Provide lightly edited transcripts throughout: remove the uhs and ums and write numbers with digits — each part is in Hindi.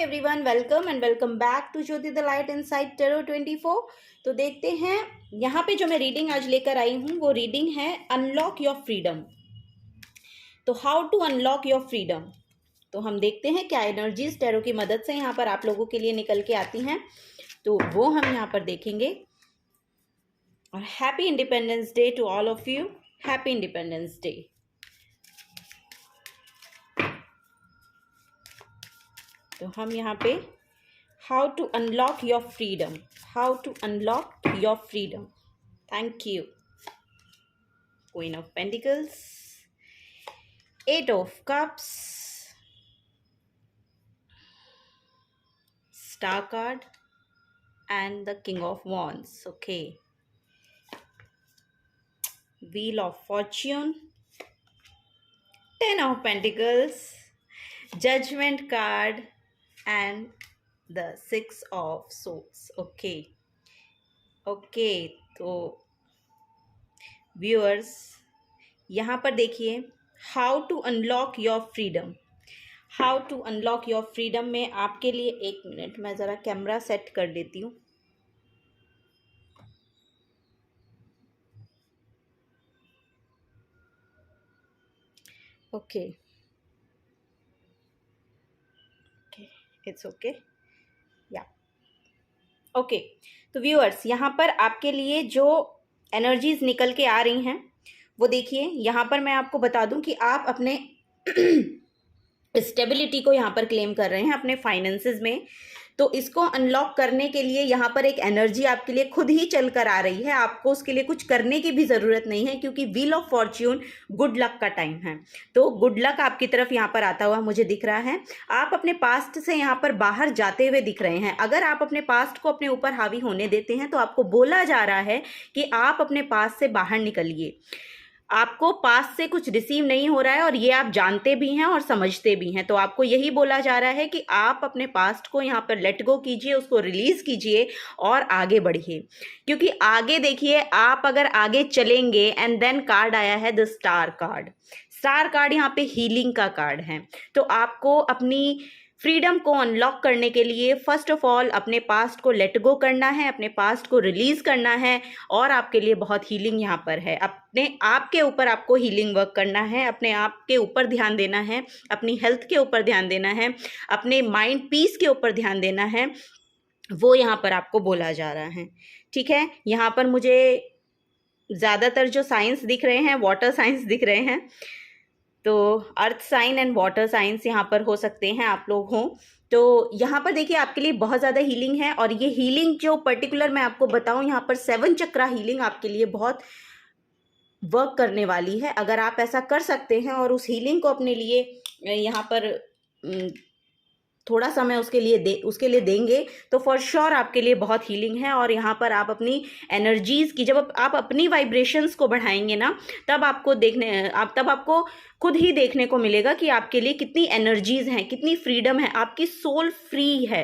Everyone, welcome and welcome back to Jyoti the light inside tarot 24। तो देखते हैं यहाँ पे जो मैं रीडिंग आज लेकर आई हूँ वो रीडिंग है अनलॉक योर फ्रीडम। तो how to unlock your freedom, तो हम देखते हैं क्या एनर्जीज टैरो की मदद से यहाँ पर आप लोगों के लिए निकल के आती हैं, तो वो हम यहाँ पर देखेंगे। और happy independence day to all of you, happy independence day. तो हम यहाँ पे how to unlock your freedom, how to unlock your freedom. Thank you. Queen of pentacles, 8 of cups, star card and the king of wands. Okay, wheel of fortune, 10 of pentacles, judgment card and the 6 of swords. Okay, तो viewers यहाँ पर देखिए how to unlock your freedom, how to unlock your freedom में आपके लिए 1 मिनट मैं ज़रा कैमरा सेट कर देती हूँ। ओके, इट्स ओके या ओके। तो व्यूअर्स यहाँ पर आपके लिए जो एनर्जीज निकल के आ रही हैं वो देखिए। यहाँ पर मैं आपको बता दूं कि आप अपने स्टेबिलिटी को यहाँ पर क्लेम कर रहे हैं अपने फाइनेंसेस में। तो इसको अनलॉक करने के लिए यहाँ पर एक एनर्जी आपके लिए खुद ही चल कर आ रही है, आपको उसके लिए कुछ करने की भी ज़रूरत नहीं है, क्योंकि wheel of Fortune good luck का टाइम है। तो गुड लक आपकी तरफ यहाँ पर आता हुआ मुझे दिख रहा है। आप अपने पास्ट से यहाँ पर बाहर जाते हुए दिख रहे हैं। अगर आप अपने पास्ट को अपने ऊपर हावी होने देते हैं तो आपको बोला जा रहा है कि आप अपने पास्ट से बाहर निकलिए। आपको पास से कुछ रिसीव नहीं हो रहा है और ये आप जानते भी हैं और समझते भी हैं। तो आपको यही बोला जा रहा है कि आप अपने पास्ट को यहाँ पर लेट गो कीजिए, उसको रिलीज कीजिए और आगे बढ़िए। क्योंकि आगे देखिए, आप अगर आगे चलेंगे एंड देन कार्ड आया है the star card. Star card यहाँ पे हीलिंग का कार्ड है। तो आपको अपनी फ्रीडम को अनलॉक करने के लिए फर्स्ट ऑफ ऑल अपने पास्ट को लेट गो करना है, अपने पास्ट को रिलीज करना है। और आपके लिए बहुत हीलिंग यहाँ पर है। अपने आप के ऊपर आपको हीलिंग वर्क करना है, अपने आप के ऊपर ध्यान देना है, अपनी हेल्थ के ऊपर ध्यान देना है, अपने माइंड पीस के ऊपर ध्यान देना है। वो यहाँ पर आपको बोला जा रहा है। ठीक है, यहाँ पर मुझे ज़्यादातर जो साइंस दिख रहे हैं वाटर साइंस दिख रहे हैं। तो earth sign and water signs यहाँ पर हो सकते हैं आप लोग हों। तो यहाँ पर देखिए आपके लिए बहुत ज़्यादा हीलिंग है। और ये हीलिंग जो पर्टिकुलर मैं आपको बताऊँ, यहाँ पर 7 चक्रा हीलिंग आपके लिए बहुत वर्क करने वाली है। अगर आप ऐसा कर सकते हैं और उस हीलिंग को अपने लिए यहाँ पर थोड़ा समय उसके लिए देंगे तो फॉर श्योर आपके लिए बहुत हीलिंग है। और यहाँ पर आप अपनी एनर्जीज़ की जब आप अपनी वाइब्रेशंस को बढ़ाएंगे ना, तब आपको खुद ही देखने को मिलेगा कि आपके लिए कितनी एनर्जीज़ हैं, कितनी फ्रीडम है, आपकी सोल फ्री है।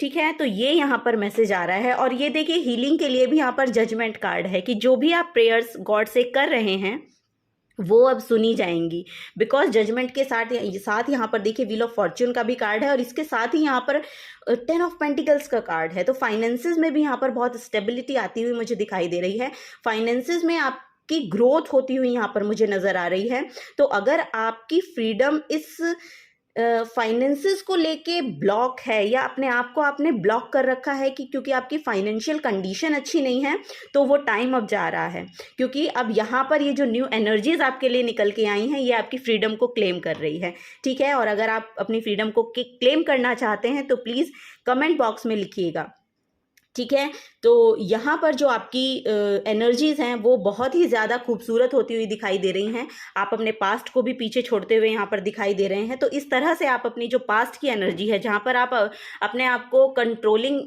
ठीक है, तो ये यहाँ पर मैसेज आ रहा है। और ये देखिए हीलिंग के लिए भी यहाँ पर जजमेंट कार्ड है कि जो भी आप प्रेयर्स गॉड से कर रहे हैं वो अब सुनी जाएंगी। बिकॉज जजमेंट के साथ यहाँ पर देखिए व्हील ऑफ फॉर्च्यून का भी कार्ड है और इसके साथ ही यहाँ पर 10 ऑफ पेंटिकल्स का कार्ड है। तो फाइनेंसेस में भी यहाँ पर बहुत स्टेबिलिटी आती हुई मुझे दिखाई दे रही है। फाइनेंसेस में आपकी ग्रोथ होती हुई यहाँ पर मुझे नज़र आ रही है। तो अगर आपकी फ्रीडम इस फाइनेंसेस को लेके ब्लॉक है या अपने आप को आपने ब्लॉक कर रखा है कि क्योंकि आपकी फाइनेंशियल कंडीशन अच्छी नहीं है, तो वो टाइम अब जा रहा है। क्योंकि अब यहाँ पर ये जो न्यू एनर्जीज आपके लिए निकल के आई हैं ये आपकी फ्रीडम को क्लेम कर रही है। ठीक है, और अगर आप अपनी फ्रीडम को क्लेम करना चाहते हैं तो प्लीज़ कमेंट बॉक्स में लिखिएगा। ठीक है, तो यहाँ पर जो आपकी एनर्जीज़ हैं वो बहुत ही ज़्यादा खूबसूरत होती हुई दिखाई दे रही हैं। आप अपने पास्ट को भी पीछे छोड़ते हुए यहाँ पर दिखाई दे रहे हैं। तो इस तरह से आप अपनी जो पास्ट की एनर्जी है, जहाँ पर आप अपने आप को कंट्रोलिंग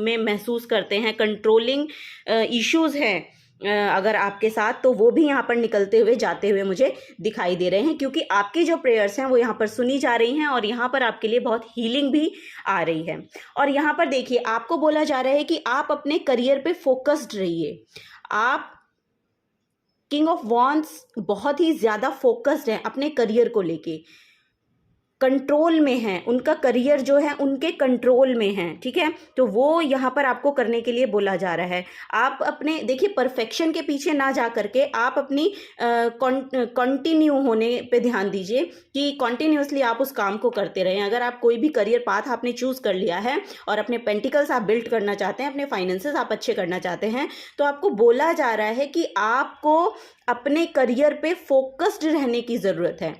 में महसूस करते हैं, कंट्रोलिंग इश्यूज़ हैं अगर आपके साथ, तो वो भी यहाँ पर निकलते हुए जाते हुए मुझे दिखाई दे रहे हैं। क्योंकि आपकी जो प्रेयर्स हैं वो यहाँ पर सुनी जा रही हैं और यहाँ पर आपके लिए बहुत हीलिंग भी आ रही है। और यहाँ पर देखिए आपको बोला जा रहा है कि आप अपने करियर पे फोकस्ड रहिए। आप किंग ऑफ वॉन्ड्स बहुत ही ज़्यादा फोकस्ड हैं अपने करियर को लेके। कंट्रोल में हैं, उनका करियर जो है उनके कंट्रोल में है, ठीक है। तो वो यहाँ पर आपको करने के लिए बोला जा रहा है। आप अपने देखिए परफेक्शन के पीछे ना जा करके आप अपनी कंटिन्यू होने पे ध्यान दीजिए कि कंटिन्यूअसली आप उस काम को करते रहें। अगर आप कोई भी करियर पाथ आपने चूज कर लिया है और अपने पेंटिकल्स आप बिल्ड करना चाहते हैं, अपने फाइनेंसेस आप अच्छे करना चाहते हैं, तो आपको बोला जा रहा है कि आपको अपने करियर पे फोकस्ड रहने की ज़रूरत है,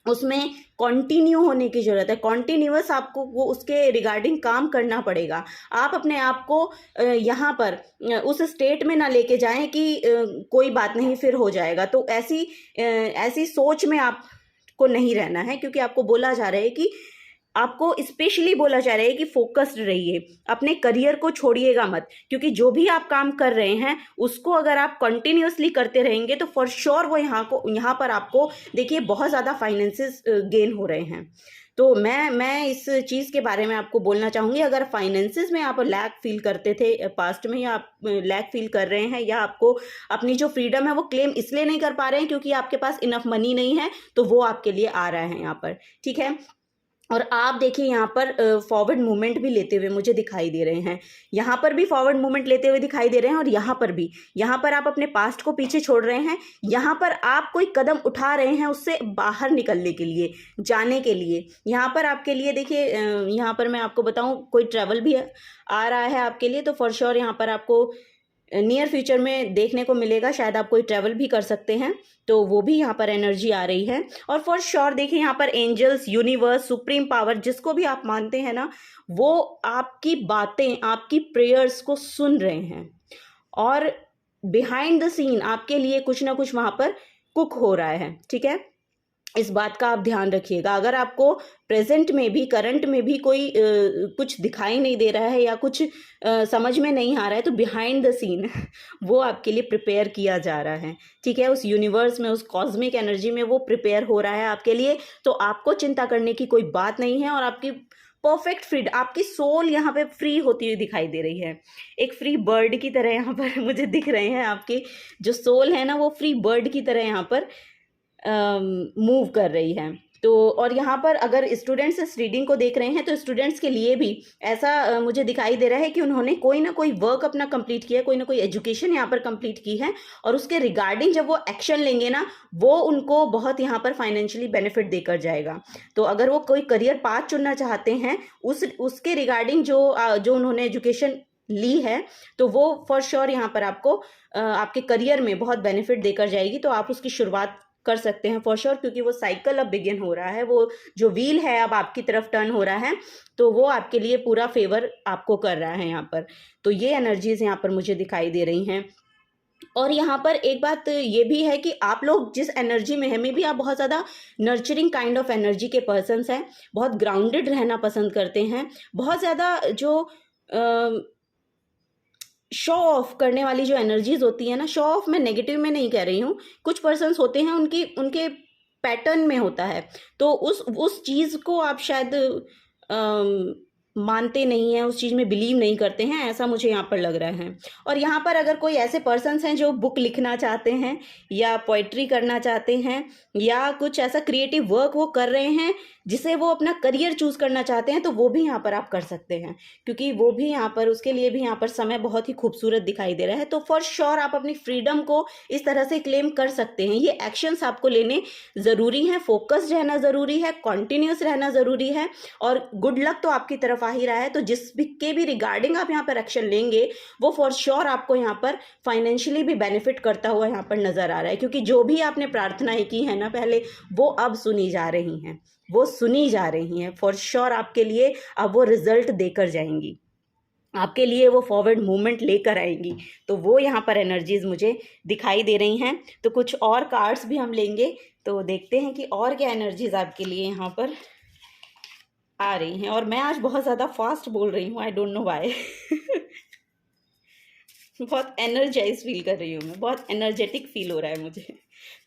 उसमें कंटिन्यू होने की ज़रूरत है, कॉन्टिन्यूअस आपको वो उसके रिगार्डिंग काम करना पड़ेगा। आप अपने आप को यहाँ पर उस स्टेट में ना लेके जाएं कि कोई बात नहीं फिर हो जाएगा। तो ऐसी सोच में आपको नहीं रहना है, क्योंकि आपको बोला जा रहा है कि आपको स्पेशली बोला जा रहा है कि फोकस्ड रहिए, अपने करियर को छोड़िएगा मत, क्योंकि जो भी आप काम कर रहे हैं उसको अगर आप कंटिन्यूअसली करते रहेंगे तो फॉर श्योर वो यहाँ पर आपको देखिए बहुत ज़्यादा फाइनेंसेस गेन हो रहे हैं। तो मैं इस चीज़ के बारे में आपको बोलना चाहूँगी, अगर फाइनेंसेस में आप लैक फील करते थे पास्ट में, या आप लैक फील कर रहे हैं, या आपको अपनी जो फ्रीडम है वो क्लेम इसलिए नहीं कर पा रहे हैं क्योंकि आपके पास इनफ मनी नहीं है, तो वो आपके लिए आ रहा है यहाँ पर, ठीक है। और आप देखिए यहाँ पर फॉरवर्ड मूवमेंट भी लेते हुए मुझे दिखाई दे रहे हैं, यहाँ पर भी फॉरवर्ड मूवमेंट लेते हुए दिखाई दे रहे हैं, और यहाँ पर भी, यहाँ पर आप अपने पास्ट को पीछे छोड़ रहे हैं, यहाँ पर आप कोई कदम उठा रहे हैं उससे बाहर निकलने के लिए, जाने के लिए। यहाँ पर आपके लिए देखिए, यहाँ पर मैं आपको बताऊँ कोई ट्रैवल भी आ रहा है आपके लिए, तो फॉर श्योर यहाँ पर आपको नियर फ्यूचर में देखने को मिलेगा, शायद आप कोई ट्रैवल भी कर सकते हैं, तो वो भी यहाँ पर एनर्जी आ रही है। और फॉर श्योर देखिए यहाँ पर एंजल्स, यूनिवर्स, सुप्रीम पावर, जिसको भी आप मानते हैं ना, वो आपकी बातें, आपकी प्रेयर्स को सुन रहे हैं, और बिहाइंड द सीन आपके लिए कुछ ना कुछ वहाँ पर कुक हो रहा है, ठीक है। इस बात का आप ध्यान रखिएगा। अगर आपको प्रेजेंट में भी, करंट में भी कोई कुछ दिखाई नहीं दे रहा है या कुछ समझ में नहीं आ रहा है, तो बिहाइंड द सीन वो आपके लिए प्रिपेयर किया जा रहा है, ठीक है। उस यूनिवर्स में, उस कॉस्मिक एनर्जी में वो प्रिपेयर हो रहा है आपके लिए। तो आपको चिंता करने की कोई बात नहीं है, और आपकी परफेक्ट फ्रीड, आपकी सोल यहाँ पे फ्री होती हुई दिखाई दे रही है, एक फ्री बर्ड की तरह यहाँ पर मुझे दिख रहे हैं। आपकी जो सोल है ना, वो फ्री बर्ड की तरह यहाँ पर मूव कर रही है। तो और यहाँ पर अगर स्टूडेंट्स इस रीडिंग को देख रहे हैं, तो स्टूडेंट्स के लिए भी ऐसा मुझे दिखाई दे रहा है कि उन्होंने कोई ना कोई वर्क अपना कंप्लीट किया, कोई ना कोई एजुकेशन यहाँ पर कंप्लीट की है, और उसके रिगार्डिंग जब वो एक्शन लेंगे ना, वो उनको बहुत यहाँ पर फाइनेंशियली बेनिफिट देकर जाएगा। तो अगर वो कोई करियर पाथ चुनना चाहते हैं, उसके रिगार्डिंग जो उन्होंने एजुकेशन ली है, तो वो फॉर श्योर यहाँ पर आपको आपके करियर में बहुत बेनिफिट देकर जाएगी। तो आप उसकी शुरुआत कर सकते हैं फॉर श्योर, क्योंकि वो साइकिल अब बिगिन हो रहा है, वो जो व्हील है अब आपकी तरफ टर्न हो रहा है, तो वो आपके लिए पूरा फेवर आपको कर रहा है यहाँ पर। तो ये एनर्जीज यहाँ पर मुझे दिखाई दे रही हैं। और यहाँ पर एक बात ये भी है कि आप लोग जिस एनर्जी में है, मे बी आप बहुत ज़्यादा नर्चरिंग काइंड ऑफ एनर्जी के पर्सन्स हैं, बहुत ग्राउंडेड रहना पसंद करते हैं, बहुत ज़्यादा जो शो ऑफ करने वाली जो एनर्जीज होती है ना, शो ऑफ मैं नेगेटिव में नहीं कह रही हूँ, कुछ पर्सन्स होते हैं उनके पैटर्न में होता है, तो उस चीज़ को आप शायद मानते नहीं हैं, उस चीज़ में बिलीव नहीं करते हैं, ऐसा मुझे यहाँ पर लग रहा है। और यहाँ पर अगर कोई ऐसे पर्सन्स हैं जो बुक लिखना चाहते हैं, या पोइट्री करना चाहते हैं, या कुछ ऐसा क्रिएटिव वर्क वो कर रहे हैं जिसे वो अपना करियर चूज करना चाहते हैं, तो वो भी यहाँ पर आप कर सकते हैं, क्योंकि वो भी यहाँ पर, उसके लिए भी यहाँ पर समय बहुत ही खूबसूरत दिखाई दे रहा है। तो फॉर श्योर आप अपनी फ्रीडम को इस तरह से क्लेम कर सकते हैं। ये एक्शंस आपको लेने ज़रूरी हैं, फोकस्ड रहना ज़रूरी है, कॉन्टिन्यूस रहना ज़रूरी है, और गुड लक तो आपकी तरफ आ ही रहा है। तो जिस के भी रिगार्डिंग आप यहाँ पर एक्शन लेंगे, वो फॉर श्योर आपको यहाँ पर फाइनेंशियली भी बेनिफिट करता हुआ यहाँ पर नज़र आ रहा है, क्योंकि जो भी आपने प्रार्थनाएं की है ना पहले, वो अब सुनी जा रही हैं, वो सुनी जा रही हैं फॉर श्योर। आपके लिए अब वो रिजल्ट देकर जाएंगी, आपके लिए वो फॉरवर्ड मूवमेंट लेकर आएंगी। तो वो यहाँ पर एनर्जीज मुझे दिखाई दे रही हैं। तो कुछ और कार्ड्स भी हम लेंगे, तो देखते हैं कि और क्या एनर्जीज आपके लिए यहाँ पर आ रही हैं। और मैं आज बहुत ज़्यादा फास्ट बोल रही हूँ, आई डोंट नो व्हाई बहुत एनर्जाइज फील कर रही हूँ मैं, बहुत एनर्जेटिक फील हो रहा है मुझे।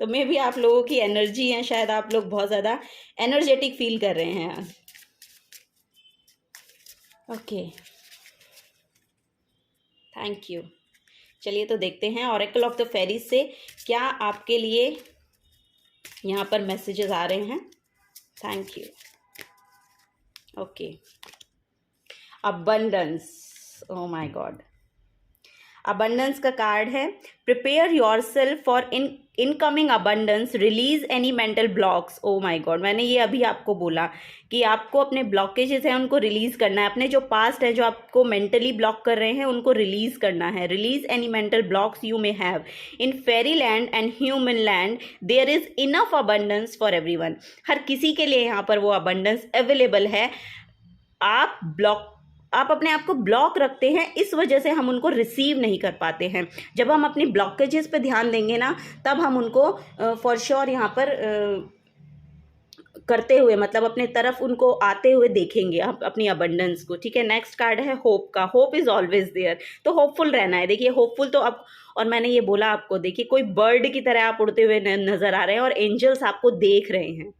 तो मे भी आप लोगों की एनर्जी है, शायद आप लोग बहुत ज़्यादा एनर्जेटिक फील कर रहे हैं आज। Okay, thank you. चलिए तो देखते हैं ऑरेकल ऑफ द फेरीज से क्या आपके लिए यहाँ पर मैसेजेस आ रहे हैं। Thank you. Okay, abundance, oh my God, abundance का कार्ड है। Prepare your self for incoming abundance, release any mental blocks. Oh my God, मैंने ये अभी आपको बोला कि आपको अपने ब्लॉकेजेस हैं उनको रिलीज करना है, अपने जो पास्ट है जो आपको मेंटली ब्लॉक कर रहे हैं उनको रिलीज करना है। Release any mental blocks you may have in fairy land and human land, there is enough abundance for everyone. हर किसी के लिए यहाँ पर वो अबंडेंस अवेलेबल है। आप अपने आप को ब्लॉक रखते हैं, इस वजह से हम उनको रिसीव नहीं कर पाते हैं। जब हम अपनी ब्लॉकेजेस पे ध्यान देंगे ना, तब हम उनको फॉर श्योर यहाँ पर करते हुए, मतलब अपने तरफ उनको आते हुए देखेंगे आप अपनी अबंडेंस को। ठीक है, नेक्स्ट कार्ड है होप का। होप इज़ ऑलवेज देयर, तो होपफुल रहना है। देखिए होपफुल तो अब, और मैंने ये बोला आपको, देखिए कोई बर्ड की तरह आप उड़ते हुए नजर आ रहे हैं और एंजल्स आपको देख रहे हैं।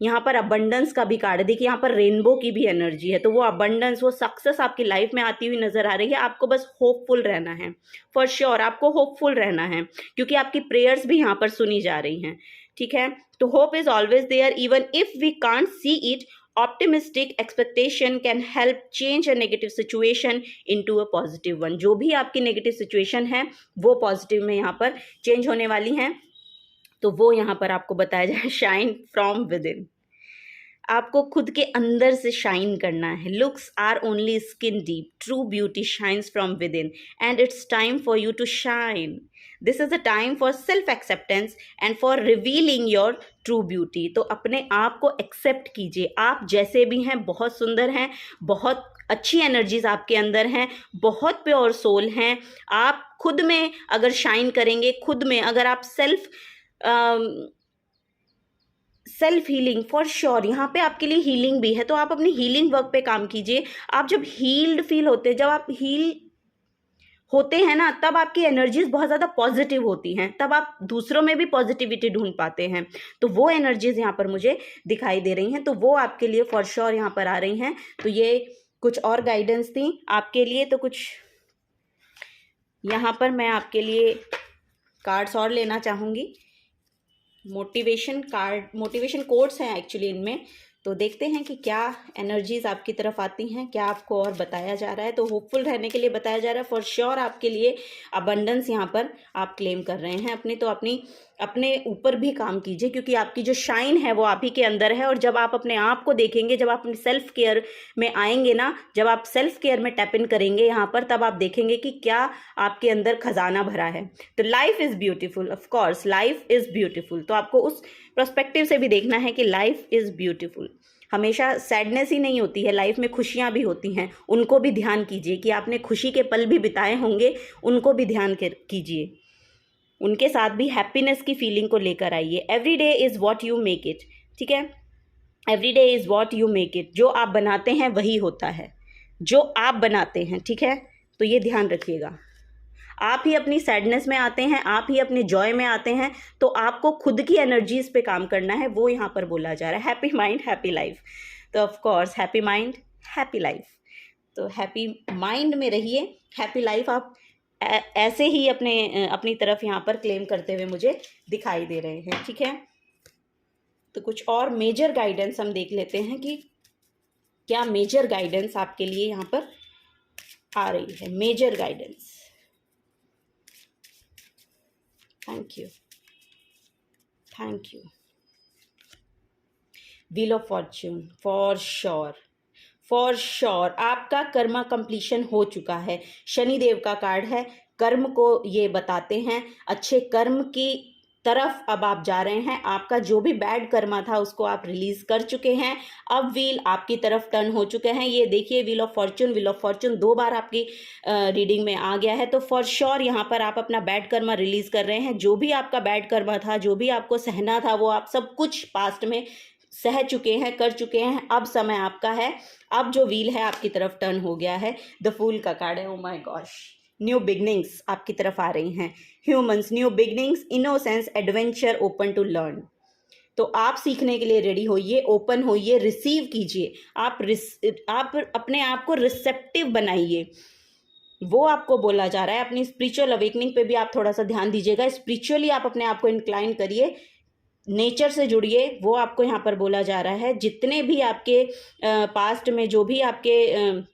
यहाँ पर अबंडेंस का भी कार्ड है, देखिए यहाँ पर रेनबो की भी एनर्जी है, तो वो अबंडेंस, वो सक्सेस आपकी लाइफ में आती हुई नजर आ रही है। आपको बस होपफुल रहना है, फॉर श्योर आपको होपफुल रहना है, क्योंकि आपकी प्रेयर्स भी यहाँ पर सुनी जा रही हैं। ठीक है, तो hope is always there even if we can't see it. Optimistic expectation can help change a negative situation into a positive one. जो भी आपकी नेगेटिव सिचुएशन है वो पॉजिटिव में यहाँ पर चेंज होने वाली हैं, तो वो यहाँ पर आपको बताया जाए, शाइन फ्रॉम विद इन। आपको खुद के अंदर से शाइन करना है। Looks are only skin deep, true beauty shines from within and it's time for you to shine. This is a time for self acceptance and for revealing your true beauty. तो अपने आप को एक्सेप्ट कीजिए, आप जैसे भी हैं बहुत सुंदर हैं, बहुत अच्छी एनर्जीज आपके अंदर हैं, बहुत प्योर सोल हैं। आप खुद में अगर शाइन करेंगे, खुद में अगर आप सेल्फ हीलिंग, फॉर श्योर यहाँ पे आपके लिए हीलिंग भी है, तो आप अपनी हीलिंग वर्क पे काम कीजिए। आप जब हील्ड फील होते हैं, जब आप हील होते हैं ना, तब आपकी एनर्जीज बहुत ज़्यादा पॉजिटिव होती हैं, तब आप दूसरों में भी पॉजिटिविटी ढूंढ पाते हैं। तो वो एनर्जीज यहाँ पर मुझे दिखाई दे रही हैं, तो वो आपके लिए फॉर श्योर यहाँ पर आ रही हैं। तो ये कुछ और गाइडेंस थी आपके लिए। तो कुछ यहाँ पर मैं आपके लिए कार्ड्स और लेना चाहूँगी। मोटिवेशन कार्ड, मोटिवेशन कोट्स हैं एक्चुअली इनमें, तो देखते हैं कि क्या एनर्जीज आपकी तरफ आती हैं, क्या आपको और बताया जा रहा है। तो होपफुल रहने के लिए बताया जा रहा है, फॉर श्योर आपके लिए अबंडेंस यहाँ पर आप क्लेम कर रहे हैं अपनी। तो अपने ऊपर भी काम कीजिए, क्योंकि आपकी जो शाइन है वो आप ही के अंदर है। और जब आप अपने आप को देखेंगे, जब आप अपने सेल्फ केयर में आएंगे ना, जब आप सेल्फ केयर में टैप इन करेंगे यहाँ पर, तब आप देखेंगे कि क्या आपके अंदर खजाना भरा है। तो life is beautiful, of course life is beautiful. तो आपको उस पर्सपेक्टिव से भी देखना है कि लाइफ इज़ ब्यूटीफुल। हमेशा सैडनेस ही नहीं होती है, लाइफ में खुशियाँ भी होती हैं, उनको भी ध्यान कीजिए कि आपने खुशी के पल भी बिताए होंगे, उनको भी ध्यान कीजिए, उनके साथ भी हैप्पीनेस की फीलिंग को लेकर आइए। Every day is what you make it. ठीक है, every day is what you make it. जो आप बनाते हैं वही होता है, जो आप बनाते हैं। ठीक है, तो ये ध्यान रखिएगा। आप ही अपनी सैडनेस में आते हैं, आप ही अपने जॉय में आते हैं, तो आपको खुद की एनर्जीज पे काम करना है, वो यहाँ पर बोला जा रहा है। हैप्पी माइंड हैप्पी लाइफ, तो of course happy mind happy life. तो हैप्पी माइंड में रहिए, हैप्पी लाइफ आप ऐसे ही अपनी तरफ यहाँ पर क्लेम करते हुए मुझे दिखाई दे रहे हैं। ठीक है, तो कुछ और मेजर गाइडेंस हम देख लेते हैं कि क्या मेजर गाइडेंस आपके लिए यहाँ पर आ रही है। Major guidance, thank you, thank you. Wheel of fortune, for sure आपका कर्मा कंप्लीशन हो चुका है। शनिदेव का कार्ड है, कर्म को ये बताते हैं, अच्छे कर्म की तरफ अब आप जा रहे हैं। आपका जो भी बैड कर्मा था उसको आप रिलीज कर चुके हैं, अब व्हील आपकी तरफ टर्न हो चुके हैं। ये देखिए व्हील ऑफ फॉर्च्यून 2 बार आपकी रीडिंग में आ गया है। तो फॉर श्योर यहाँ पर आप अपना बैड कर्मा रिलीज कर रहे हैं। जो भी आपका बैड कर्मा था, जो भी आपको सहना था, वो आप सब कुछ पास्ट में सह चुके हैं, कर चुके हैं। अब समय आपका है, अब जो व्हील है आपकी तरफ टर्न हो गया है। द फूल का कार्ड है। Oh my gosh, new beginnings आपकी तरफ आ रही हैं। Humans, new beginnings, innocence, adventure, open to learn. तो आप सीखने के लिए रेडी होइए, ओपन होइए, रिसीव कीजिए। आप अपने आप को रिसेप्टिव बनाइए, वो आपको बोला जा रहा है। अपनी स्पिरिचुअल अवेकनिंग पे भी आप थोड़ा सा ध्यान दीजिएगा। स्पिरिचुअली आप अपने आप को इंक्लाइन करिए, नेचर से जुड़िए, वो आपको यहाँ पर बोला जा रहा है। जितने भी आपके पास्ट में जो भी आपके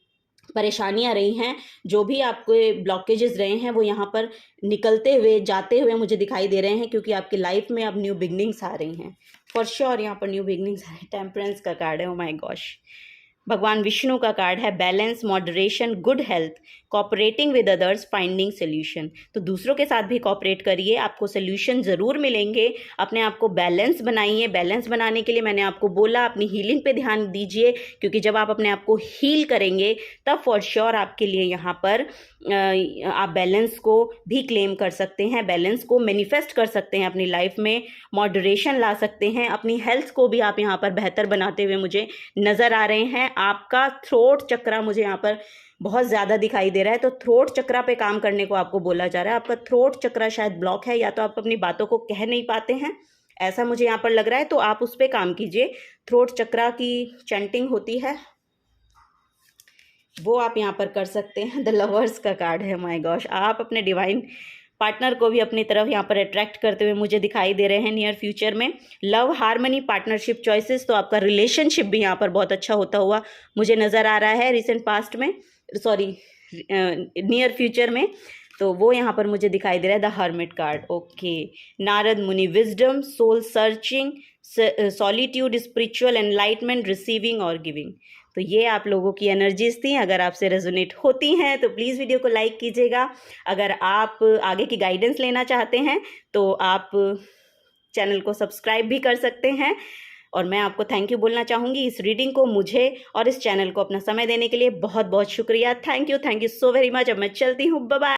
परेशानियां रही हैं, जो भी आपके ब्लॉकेजेस रहे हैं, वो यहाँ पर निकलते हुए जाते हुए मुझे दिखाई दे रहे हैं, क्योंकि आपकी लाइफ में अब न्यू बिगनिंग्स आ रही हैं फॉर श्योर। यहाँ पर न्यू बिगनिंग्स आ रहे हैं। टेम्परेंस का कार्ड है, ओ माय गॉश। भगवान विष्णु का कार्ड है, balance, moderation, good health, cooperating with others, finding solution. तो दूसरों के साथ भी कोऑपरेट करिए, आपको सोल्यूशन ज़रूर मिलेंगे। अपने आप को बैलेंस बनाइए। बैलेंस बनाने के लिए मैंने आपको बोला अपनी हीलिंग पे ध्यान दीजिए, क्योंकि जब आप अपने आप को हील करेंगे तब फॉर श्योर आपके लिए यहाँ पर आप बैलेंस को भी क्लेम कर सकते हैं, बैलेंस को मैनिफेस्ट कर सकते हैं अपनी लाइफ में, मॉडरेशन ला सकते हैं। अपनी हेल्थ को भी आप यहाँ पर बेहतर बनाते हुए मुझे नज़र आ रहे हैं। आपका थ्रोट चक्रा मुझे यहाँ पर बहुत ज़्यादा दिखाई दे रहा है, तो थ्रोट चक्रा पे काम करने को आपको बोला जा रहा है। आपका थ्रोट चक्रा शायद ब्लॉक है, या तो आप अपनी बातों को कह नहीं पाते हैं, ऐसा मुझे यहाँ पर लग रहा है, तो आप उस पर काम कीजिए। थ्रोट चक्रा की चैंटिंग होती है, वो आप यहाँ पर कर सकते हैं। द लवर्स का कार्ड है, माय गॉश। आप अपने डिवाइन पार्टनर को भी अपनी तरफ यहाँ पर अट्रैक्ट करते हुए मुझे दिखाई दे रहे हैं नियर फ्यूचर में। लव, हार्मनी, पार्टनरशिप चॉइसेस, तो आपका रिलेशनशिप भी यहाँ पर बहुत अच्छा होता हुआ मुझे नज़र आ रहा है रिसेंट पास्ट में, सॉरी नियर फ्यूचर में। तो वो यहाँ पर मुझे दिखाई दे रहा है the hermit card. Okay, Narad Muni, wisdom, soul searching, solitude, spiritual enlightenment, receiving और गिविंग। तो ये आप लोगों की एनर्जीज थी। अगर आपसे रेजोनेट होती हैं तो प्लीज़ वीडियो को लाइक कीजिएगा। अगर आप आगे की गाइडेंस लेना चाहते हैं तो आप चैनल को सब्सक्राइब भी कर सकते हैं। और मैं आपको थैंक यू बोलना चाहूँगी इस रीडिंग को, मुझे और इस चैनल को अपना समय देने के लिए बहुत बहुत शुक्रिया। Thank you so very much. अब मैं चलती हूँ, बाय बाय।